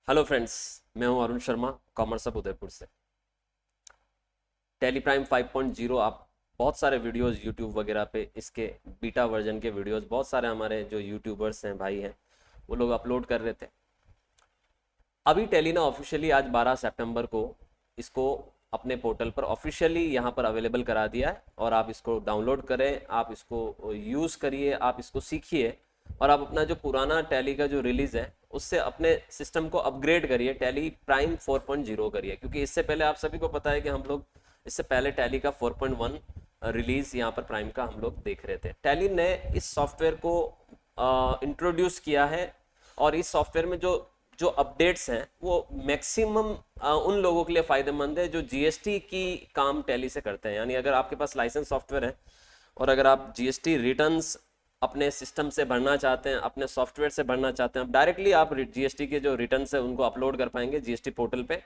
Hello friends. मैं हूं Arun Sharma, commerce अब उदयपुर से। टेली प्राइम 5.0 आप बहुत सारे वीडियोस यूट्यूब वगैरह पे इसके बीटा वर्जन के वीडियोस बहुत सारे हमारे जो यूट्यूबर्स हैं भाई हैं वो लोग अपलोड कर रहे थे। अभी टेली ने ऑफिशियली आज 12 सितंबर को इसको अपने पोर्टल पर ऑफिशियली यहाँ पर अवेलेबल करा दिया है और आप इसको डाउनलोड करें, आप इसको यूज़ करिए, आप इसको सीखिए और आप अपना जो पुराना टैली का जो रिलीज़ है उससे अपने सिस्टम को अपग्रेड करिए, टैली प्राइम 4.0 करिए। क्योंकि इससे पहले आप सभी को पता है कि हम लोग इससे पहले टैली का 4.1 रिलीज़ यहाँ पर प्राइम का हम लोग देख रहे थे। टैली ने इस सॉफ्टवेयर को इंट्रोड्यूस किया है और इस सॉफ्टवेयर में जो जो अपडेट्स हैं वो मैक्सिमम उन लोगों के लिए फ़ायदेमंद है जो जीएसटी की काम टैली से करते हैं। यानी अगर आपके पास लाइसेंस सॉफ्टवेयर है और अगर आप जीएसटी रिटर्न्स अपने सिस्टम से भरना चाहते हैं, अपने सॉफ्टवेयर से भरना चाहते हैं, डायरेक्टली आप जीएसटी के जो रिटर्न्स है उनको अपलोड कर पाएंगे जीएसटी पोर्टल पे।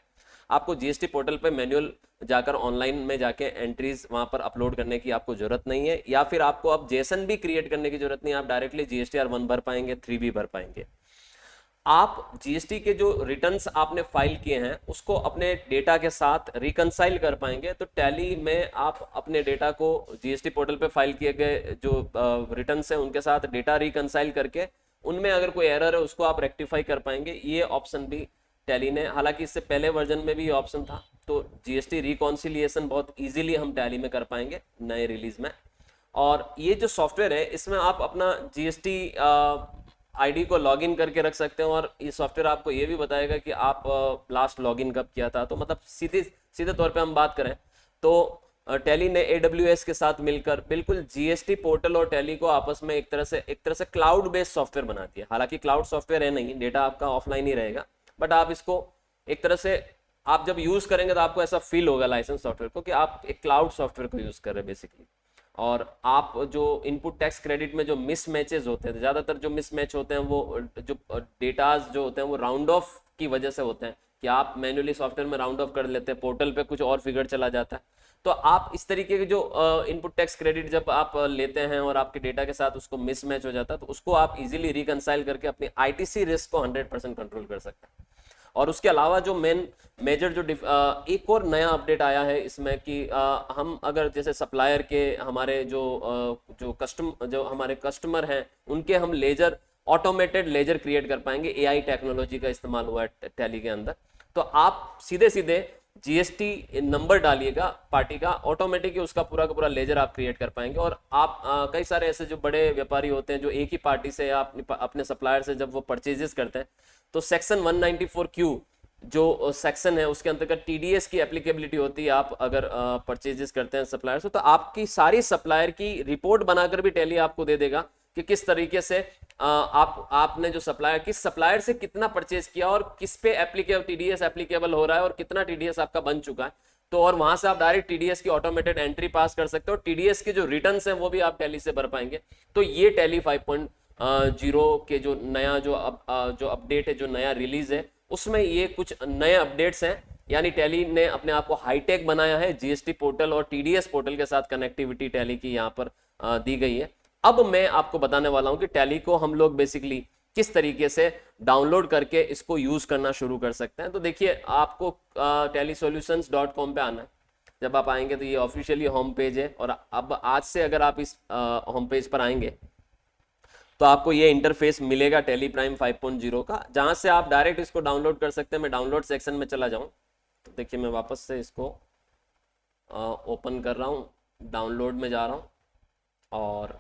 आपको जीएसटी पोर्टल पे मैनुअल जाकर ऑनलाइन में जाके एंट्रीज वहां पर अपलोड करने की आपको जरूरत नहीं है, या फिर आपको अब जेसन भी क्रिएट करने की जरूरत नहीं है। आप डायरेक्टली जीएसटीआर 1 भर पाएंगे, 3 भी भर पाएंगे। आप जीएसटी के जो रिटर्न्स आपने फाइल किए हैं उसको अपने डेटा के साथ रिकंसाइल कर पाएंगे। तो टैली में आप अपने डेटा को जीएसटी पोर्टल पे फाइल किए गए जो रिटर्न्स हैं उनके साथ डेटा रिकंसाइल करके उनमें अगर कोई एरर है उसको आप रेक्टिफाई कर पाएंगे। ये ऑप्शन भी टैली ने, हालांकि इससे पहले वर्जन में भी ये ऑप्शन था, तो जीएसटी रिकॉन्सिलिएशन बहुत इजीली हम टैली में कर पाएंगे नए रिलीज में। और ये जो सॉफ्टवेयर है इसमें आप अपना जीएसटी आईडी को लॉगिन करके रख सकते हैं और ये सॉफ्टवेयर आपको ये भी बताएगा कि आप लास्ट लॉगिन कब किया था। तो मतलब सीधे सीधे तौर पे हम बात करें तो टैली ने AWS के साथ मिलकर बिल्कुल जीएसटी पोर्टल और टैली को आपस में एक तरह से क्लाउड बेस्ड सॉफ्टवेयर बना दिया। हालांकि क्लाउड सॉफ्टवेयर है नहीं, डेटा आपका ऑफलाइन ही रहेगा, बट आप इसको एक तरह से आप जब यूज करेंगे तो आपको ऐसा फील होगा लाइसेंस सॉफ्टवेयर को कि आप एक क्लाउड सॉफ्टवेयर को यूज कर रहे हैं बेसिकली। और आप जो इनपुट टैक्स क्रेडिट में जो मिस मैचेस होते हैं, ज़्यादातर जो मिस मैच होते हैं वो जो डेटाज जो होते हैं वो राउंड ऑफ की वजह से होते हैं कि आप मैन्युअली सॉफ्टवेयर में राउंड ऑफ कर लेते हैं, पोर्टल पे कुछ और फिगर चला जाता है। तो आप इस तरीके के जो इनपुट टैक्स क्रेडिट जब आप लेते हैं और आपके डेटा के साथ उसको मिस मैच हो जाता है तो उसको आप इजीली रिकंसाइल करके अपनी आईटीसी रिस्क को 100% कंट्रोल कर सकते हैं। और उसके अलावा जो मेजर जो एक और नया अपडेट आया है इसमें कि हम अगर जैसे सप्लायर के हमारे जो हमारे कस्टमर हैं उनके हम लेजर ऑटोमेटेड लेजर क्रिएट कर पाएंगे। एआई टेक्नोलॉजी का इस्तेमाल हुआ है टैली के अंदर। तो आप सीधे सीधे जीएसटी नंबर डालिएगा पार्टी का, ऑटोमेटिक ही उसका पूरा का पूरा लेजर आप क्रिएट कर पाएंगे। और आप कई सारे ऐसे जो बड़े व्यापारी होते हैं जो एक ही पार्टी से या अपने सप्लायर से जब वो परचेजेस करते हैं तो सेक्शन 194Q जो सेक्शन है उसके अंतर्गत टीडीएस की एप्लीकेबिलिटी होती है। आप अगर परचेजेस करते हैं सप्लायर से तो आपकी सारी सप्लायर की रिपोर्ट बनाकर भी टैली आपको दे देगा कि किस तरीके से आपने जो सप्लायर किस सप्लायर से कितना परचेज किया और किस पे एप्लीकेबल टीडीएस एप्लीकेबल हो रहा है और कितना टीडीएस आपका बन चुका है। तो और वहां से आप डायरेक्ट टीडीएस की ऑटोमेटेड एंट्री पास कर सकते हो। टीडीएस के जो रिटर्न्स हैं वो भी आप टैली से भर पाएंगे। तो ये टैली 5.0 के जो नया जो अपडेट है, जो नया रिलीज है उसमें ये कुछ नए अपडेट्स हैं। यानी टैली ने अपने आप को हाईटेक बनाया है। जीएसटी पोर्टल और टीडीएस पोर्टल के साथ कनेक्टिविटी टैली की यहाँ पर दी गई है। अब मैं आपको बताने वाला हूं कि टैली को हम लोग बेसिकली किस तरीके से डाउनलोड करके इसको यूज करना शुरू कर सकते हैं। तो देखिए, आपको tellysolutions.com पे आना है। जब आप आएंगे तो ये ऑफिशियली होम पेज है और अब आज से अगर आप इस होम पेज पर आएंगे तो आपको ये इंटरफेस मिलेगा टैली प्राइम 5.0 का, जहां से आप डायरेक्ट इसको डाउनलोड कर सकते हैं। मैं डाउनलोड सेक्शन में चला जाऊं तो देखिए मैं वापस से इसको ओपन कर रहा हूं, डाउनलोड में जा रहा हूं और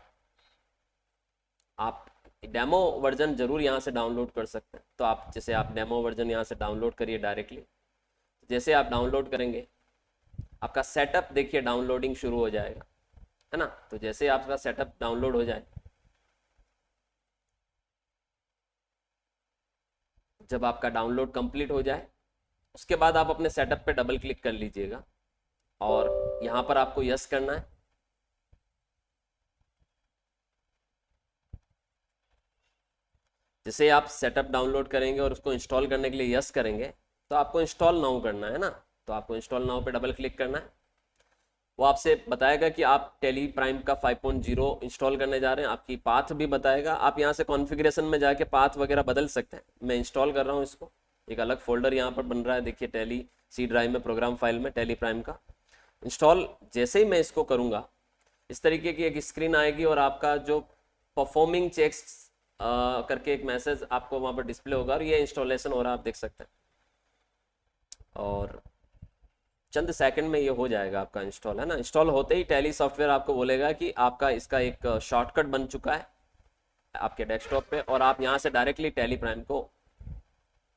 आप डेमो वर्जन जरूर यहाँ से डाउनलोड कर सकते हैं। तो आप जैसे आप डेमो वर्जन यहाँ से डाउनलोड करिए डायरेक्टली। जैसे आप डाउनलोड करेंगे आपका सेटअप देखिए डाउनलोडिंग शुरू हो जाएगा, है ना। तो जैसे आपका सेटअप डाउनलोड हो जाए, जब आपका डाउनलोड कंप्लीट हो जाए उसके बाद आप अपने सेटअप पे डबल क्लिक कर लीजिएगा और यहाँ पर आपको यस करना है। जैसे आप सेटअप डाउनलोड करेंगे और उसको इंस्टॉल करने के लिए यस करेंगे तो आपको इंस्टॉल नाउ करना है ना। तो आपको इंस्टॉल नाउ पे डबल क्लिक करना है। वो आपसे बताएगा कि आप टेली प्राइम का 5.0 इंस्टॉल करने जा रहे हैं। आपकी पाथ भी बताएगा। आप यहाँ से कॉन्फ़िगरेशन में जाके पाथ वगैरह बदल सकते हैं। मैं इंस्टॉल कर रहा हूँ इसको। एक अलग फोल्डर यहाँ पर बन रहा है, देखिए टैली सी ड्राइव में, प्रोग्राम फाइल में टैली प्राइम का इंस्टॉल। जैसे ही मैं इसको करूँगा इस तरीके की एक स्क्रीन आएगी और आपका जो परफॉर्मिंग चेक्स करके एक मैसेज आपको वहाँ पर डिस्प्ले होगा और ये इंस्टॉलेशन हो रहा है, आप देख सकते हैं। और चंद सेकंड में ये हो जाएगा आपका इंस्टॉल, है ना। इंस्टॉल होते ही टैली सॉफ्टवेयर आपको बोलेगा कि आपका इसका एक शॉर्टकट बन चुका है आपके डेस्कटॉप पे और आप यहाँ से डायरेक्टली टैली प्राइम को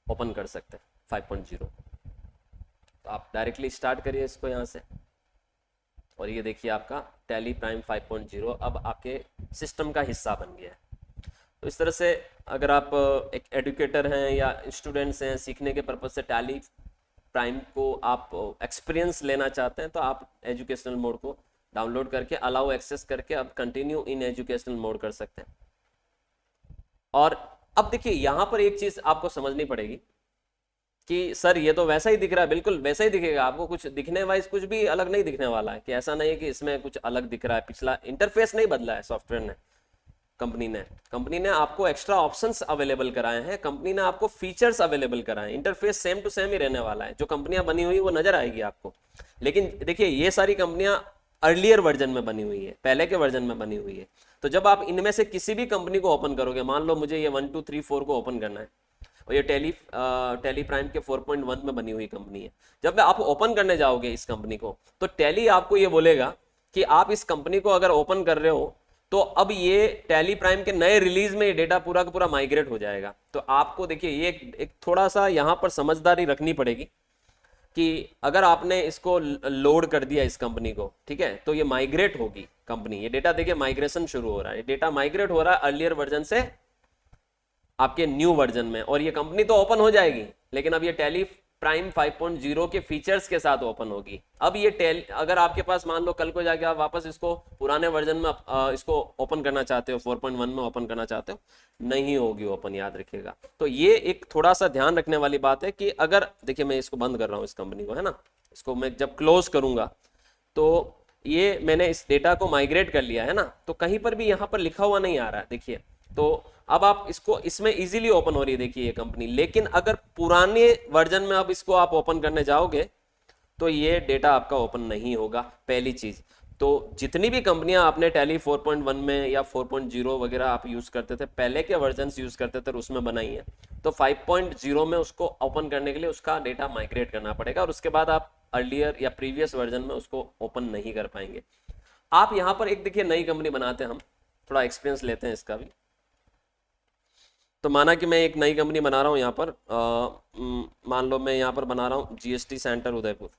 ओपन कर सकते हैं 5.0। तो आप डायरेक्टली स्टार्ट करिए इसको यहाँ से और ये देखिए आपका टैली प्राइम 5.0 अब आपके सिस्टम का हिस्सा बन गया है। तो इस तरह से अगर आप एक एडुकेटर हैं या स्टूडेंट्स हैं, सीखने के पर्पज से टैली प्राइम को आप एक्सपीरियंस लेना चाहते हैं तो आप एजुकेशनल मोड को डाउनलोड करके अलाउ एक्सेस करके अब कंटिन्यू इन एजुकेशनल मोड कर सकते हैं। और अब देखिए यहाँ पर एक चीज आपको समझनी पड़ेगी कि सर ये तो वैसा ही दिख रहा है, बिल्कुल वैसा ही दिखेगा आपको, कुछ दिखने वाइज कुछ भी अलग नहीं दिखने वाला है। कि ऐसा नहीं है कि इसमें कुछ अलग दिख रहा है, पिछला इंटरफेस नहीं बदला है सॉफ्टवेयर ने, कंपनी ने आपको एक्स्ट्रा ऑप्शंस अवेलेबल कराए हैं, कंपनी ने आपको फीचर्स अवेलेबल कराए हैं। इंटरफेस सेम टू सेम ही रहने वाला है, जो कंपनियां बनी हुई वो नजर आएगी आपको। लेकिन देखिए ये सारी कंपनियां अर्लियर वर्जन में बनी हुई है, पहले के वर्जन में बनी हुई है। तो जब आप इनमें से किसी भी कंपनी को ओपन करोगे, मान लो मुझे ये 1 2 3 4 को ओपन करना है और ये टैली प्राइम के 4.1 में बनी हुई कंपनी है, जब आप ओपन करने जाओगे इस कंपनी को तो टैली आपको ये बोलेगा कि आप इस कंपनी को अगर ओपन कर रहे हो तो अब ये टैली प्राइम के नए रिलीज में ये डेटा पूरा का पूरा माइग्रेट हो जाएगा। तो आपको देखिए ये एक थोड़ा सा यहाँ पर समझदारी रखनी पड़ेगी कि अगर आपने इसको लोड कर दिया इस कंपनी को, ठीक है, तो ये माइग्रेट होगी कंपनी। ये डेटा देखिए माइग्रेशन शुरू हो रहा है, डेटा माइग्रेट हो रहा है अर्लियर वर्जन से आपके न्यू वर्जन में, और ये कंपनी तो ओपन हो जाएगी लेकिन अब ये टैली प्राइम 5.0 के फीचर्स के साथ ओपन होगी। अब ये अगर आपके पास मान लो कल को जाके आप वापस इसको पुराने वर्जन में इसको ओपन करना चाहते हो, 4.1 में ओपन करना चाहते हो, नहीं होगी ओपन, याद रखिएगा। तो ये एक थोड़ा सा ध्यान रखने वाली बात है कि अगर देखिए मैं इसको बंद कर रहा हूँ इस कंपनी को, है ना, इसको मैं जब क्लोज करूंगा तो ये मैंने इस डेटा को माइग्रेट कर लिया है ना, तो कहीं पर भी यहाँ पर लिखा हुआ नहीं आ रहा है, देखिए। तो अब आप इसको इसमें इजीली ओपन हो रही है देखिए ये कंपनी। लेकिन अगर पुराने वर्जन में अब इसको आप ओपन करने जाओगे तो ये डेटा आपका ओपन नहीं होगा, पहली चीज। तो जितनी भी कंपनियां आपने टैली 4.1 में या 4.0 वगैरह आप यूज करते थे, पहले के वर्जन यूज करते थे, उसमें बनाई है, तो 5.0 में उसको ओपन करने के लिए उसका डेटा माइग्रेट करना पड़ेगा और उसके बाद आप अर्लियर या प्रीवियस वर्जन में उसको ओपन नहीं कर पाएंगे। आप यहाँ पर एक देखिए नई कंपनी बनाते हैं, हम थोड़ा एक्सपीरियंस लेते हैं इसका भी। तो माना कि मैं एक नई कंपनी बना रहा हूँ यहाँ पर, मान लो मैं यहाँ पर बना रहा हूँ जीएसटी सेंटर उदयपुर,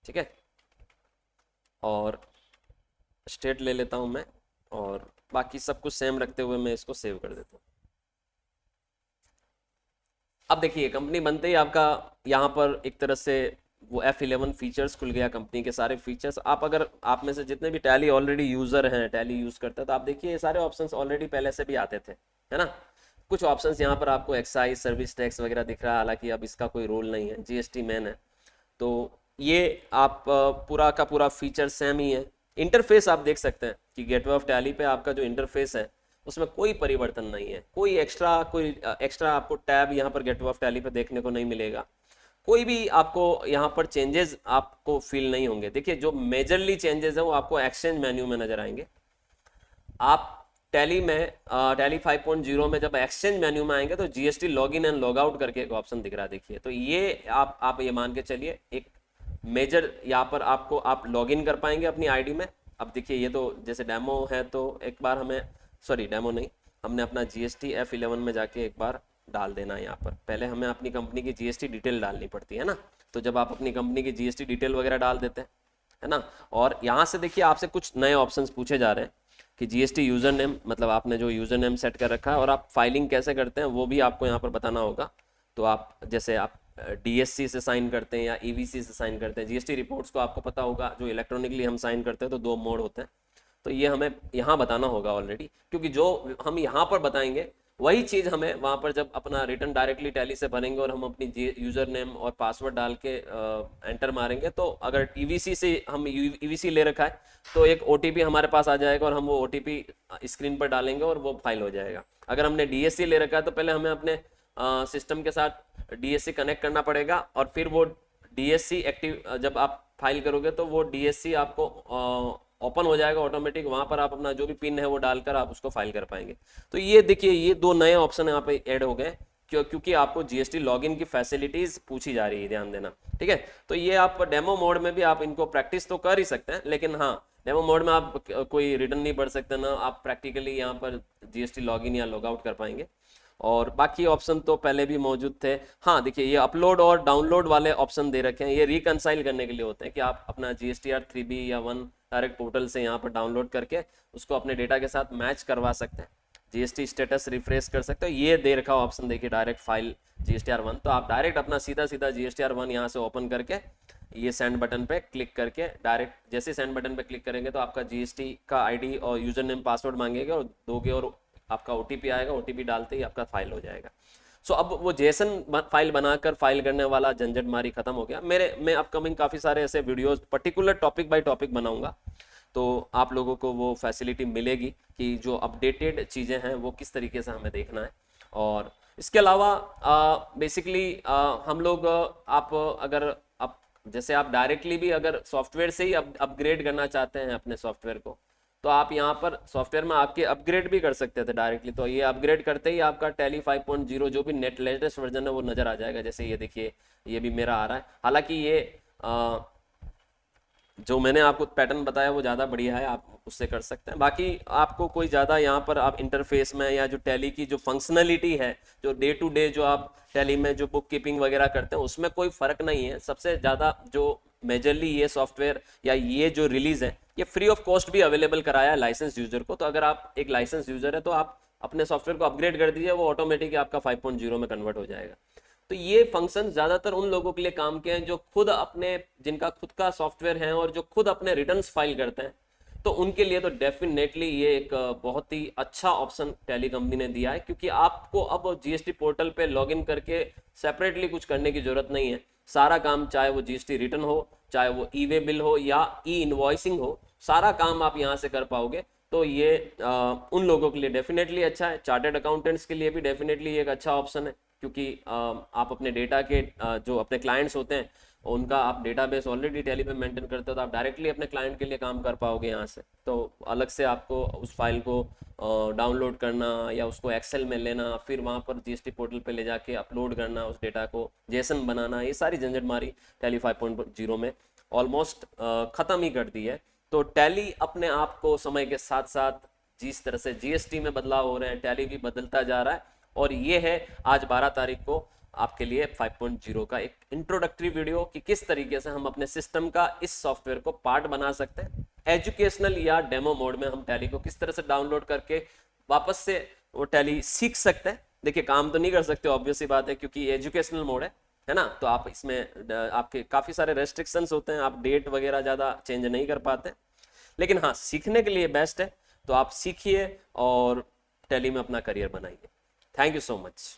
ठीक है, और स्टेट ले लेता हूँ मैं और बाकी सब कुछ सेम रखते हुए मैं इसको सेव कर देता हूँ। अब देखिए कंपनी बनते ही आपका यहाँ पर एक तरह से वो F11 फीचर्स खुल गया, कंपनी के सारे फीचर्स। आप अगर आप में से जितने भी टैली ऑलरेडी यूजर हैं, टैली यूज करते हैं, तो आप देखिए ये सारे ऑप्शंस ऑलरेडी पहले से भी आते थे, है ना। कुछ ऑप्शंस यहाँ पर आपको एक्साइज, सर्विस टैक्स वगैरह दिख रहा है, हालांकि अब इसका कोई रोल नहीं है, जीएसटी मैन है। तो ये आप पूरा का पूरा फीचर सेम ही है। इंटरफेस आप देख सकते हैं कि गेटवे ऑफ टैली पे आपका जो इंटरफेस है उसमें कोई परिवर्तन नहीं है, कोई एक्स्ट्रा आपको टैब यहाँ पर गेटवे ऑफ टैली पे देखने को नहीं मिलेगा, कोई भी आपको यहाँ पर चेंजेस आपको फील नहीं होंगे। देखिए जो मेजरली चेंजेस है वो आपको एक्सचेंज मेन्यू में नजर आएंगे। आप टैली में टैली 5.0 में जब एक्सचेंज मेन्यू में आएंगे तो GST login and log out करके एक ऑप्शन दिख रहा है, देखिए। तो ये आप ये मान के चलिए एक मेजर यहाँ पर आपको आप लॉगिन कर पाएंगे अपनी आईडी में। अब देखिए ये तो जैसे डेमो है, तो एक बार हमें, सॉरी डेमो नहीं, हमने अपना जीएसटी F11 में जाके एक बार डाल देना है। यहाँ पर पहले हमें अपनी कंपनी की जीएसटी डिटेल डालनी पड़ती है ना, तो जब आप अपनी कंपनी की जीएसटी डिटेल वगैरह डाल देते हैं, है ना, और यहाँ से देखिए आपसे कुछ नए ऑप्शंस पूछे जा रहे हैं कि जीएसटी यूजर नेम, मतलब आपने जो यूजर नेम सेट कर रखा है, और आप फाइलिंग कैसे करते हैं वो भी आपको यहाँ पर बताना होगा। तो आप जैसे आप डीएससी से साइन करते हैं या ईवीसी से साइन करते हैं, जीएसटी रिपोर्ट्स को आपको पता होगा जो इलेक्ट्रॉनिकली हम साइन करते हैं तो 2 मोड होते हैं, तो ये हमें यहाँ बताना होगा ऑलरेडी, क्योंकि जो हम यहाँ पर बताएंगे वही चीज़ हमें वहाँ पर जब अपना रिटर्न डायरेक्टली टैली से भरेंगे और हम अपनी यूज़र नेम और पासवर्ड डाल के एंटर मारेंगे, तो अगर ईवीसी से हम ईवीसी ले रखा है तो एक ओटीपी हमारे पास आ जाएगा और हम वो ओटीपी स्क्रीन पर डालेंगे और वो फाइल हो जाएगा। अगर हमने डीएससी ले रखा है तो पहले हमें अपने सिस्टम के साथ डीएससी कनेक्ट करना पड़ेगा और फिर वो डीएससी एक्टिव जब आप फाइल करोगे तो वो डीएससी आपको ओपन हो जाएगा ऑटोमेटिक, वहां पर आप अपना जो भी पिन है वो डालकर आप उसको फाइल कर पाएंगे। तो ये देखिए ये दो नए ऑप्शन यहाँ पे ऐड हो गए क्योंकि आपको जीएसटी लॉगिन की फैसिलिटीज पूछी जा रही है, ध्यान देना, ठीक है। तो ये आप डेमो मोड में भी आप इनको प्रैक्टिस तो कर ही सकते हैं, लेकिन हाँ डेमो मोड में आप कोई रिटर्न नहीं पढ़ सकते ना आप प्रैक्टिकली यहाँ पर जीएसटी लॉगिन या लॉग आउट कर पाएंगे। और बाकी ऑप्शन तो पहले भी मौजूद थे। हाँ देखिए ये अपलोड और डाउनलोड वाले ऑप्शन दे रखे हैं, ये रिकनसाइल करने के लिए होते हैं कि आप अपना GSTR 3B या 1 डायरेक्ट पोर्टल से यहाँ पर डाउनलोड करके उसको अपने डेटा के साथ मैच करवा सकते हैं, जीएसटी स्टेटस रिफ्रेश कर सकते हो। ये दे रखा ऑप्शन देखिए डायरेक्ट फाइल GSTR 1, तो आप डायरेक्ट अपना सीधा GSTR 1 यहाँ से ओपन करके ये सेंड बटन पे क्लिक करके डायरेक्ट जैसे सेंड बटन पे क्लिक करेंगे तो आपका जीएसटी का आईडी और यूजर नेम पासवर्ड मांगेगा और दोगे और आपका ओटीपी आएगा, ओटीपी डालते ही आपका फाइल हो जाएगा। सो अब वो जेसन फाइल बनाकर फाइल करने वाला झंझट मारी खत्म हो गया। मैं अपकमिंग काफ़ी सारे ऐसे videos particular topic by topic बनाऊंगा, तो आप लोगों को वो फैसिलिटी मिलेगी कि जो अपडेटेड चीज़ें हैं वो किस तरीके से हमें देखना है। और इसके अलावा बेसिकली हम लोग आप अगर आप जैसे आप डायरेक्टली भी अगर सॉफ्टवेयर से ही अपग्रेड करना चाहते हैं अपने सॉफ्टवेयर को, तो आप यहाँ पर सॉफ्टवेयर में आपके अपग्रेड भी कर सकते थे डायरेक्टली। तो ये अपग्रेड करते ही आपका टैली 5.0 जो भी नेट लेटेस्ट वर्जन है वो नज़र आ जाएगा। जैसे ये देखिए ये भी मेरा आ रहा है, हालांकि ये जो मैंने आपको पैटर्न बताया वो ज़्यादा बढ़िया है, आप उससे कर सकते हैं। बाकी आपको कोई ज़्यादा यहाँ पर आप इंटरफेस में या जो टैली की जो फंक्शनलिटी है जो डे टू डे जो आप टैली में जो बुक कीपिंग वगैरह करते हैं उसमें कोई फ़र्क नहीं है। सबसे ज़्यादा जो मेजरली ये सॉफ्टवेयर या ये जो रिलीज़ है ये फ्री ऑफ कॉस्ट भी अवेलेबल कराया है लाइसेंस यूज़र को। तो अगर आप एक लाइसेंस यूज़र है तो आप अपने सॉफ्टवेयर को अपग्रेड कर दीजिए, वो ऑटोमेटिक आपका 5.0 में कन्वर्ट हो जाएगा। तो ये फंक्शन ज़्यादातर उन लोगों के लिए काम के हैं जो खुद अपने जिनका खुद का सॉफ्टवेयर है और जो खुद अपने रिटर्न्स फाइल करते हैं, तो उनके लिए तो डेफिनेटली ये एक बहुत ही अच्छा ऑप्शन टैली कंपनी ने दिया है, क्योंकि आपको अब जीएसटी पोर्टल पे लॉगिन करके सेपरेटली कुछ करने की जरूरत नहीं है। सारा काम चाहे वो जीएसटी रिटर्न हो, चाहे वो ई वे बिल हो या ई इनवॉइसिंग हो, सारा काम आप यहाँ से कर पाओगे। तो ये उन लोगों के लिए डेफिनेटली अच्छा है। चार्टर्ड अकाउंटेंट्स के लिए भी डेफिनेटली एक अच्छा ऑप्शन है, क्योंकि आप अपने डेटा के जो अपने क्लाइंट्स होते हैं उनका आप डेटाबेस ऑलरेडी टैली पे मेंटेन करते हो, तो आप डायरेक्टली अपने क्लाइंट के लिए काम कर पाओगे यहाँ से। तो अलग से आपको उस फाइल को डाउनलोड करना या उसको एक्सेल में लेना, फिर वहाँ पर जीएसटी पोर्टल पे ले जाके अपलोड करना उस डेटा को, जेसन बनाना, ये सारी झंझट मारी टैली 5.0 में ऑलमोस्ट ख़त्म ही कर दी है। तो टैली अपने आप को समय के साथ साथ जिस तरह से जीएसटी में बदलाव हो रहे हैं, टैली भी बदलता जा रहा है। और ये है आज 12 तारीख को आपके लिए 5.0 का एक इंट्रोडक्टरी वीडियो कि किस तरीके से हम अपने सिस्टम का इस सॉफ्टवेयर को पार्ट बना सकते हैं। एजुकेशनल या डेमो मोड में हम टैली को किस तरह से डाउनलोड करके वापस से वो टैली सीख सकते हैं। देखिए काम तो नहीं कर सकते ऑब्वियस सी बात है, क्योंकि एजुकेशनल मोड है ना, तो आप इसमें आपके काफ़ी सारे रेस्ट्रिक्शंस होते हैं, आप डेट वगैरह ज़्यादा चेंज नहीं कर पाते, लेकिन हाँ सीखने के लिए बेस्ट है। तो आप सीखिए और टैली में अपना करियर बनाइए। Thank you so much.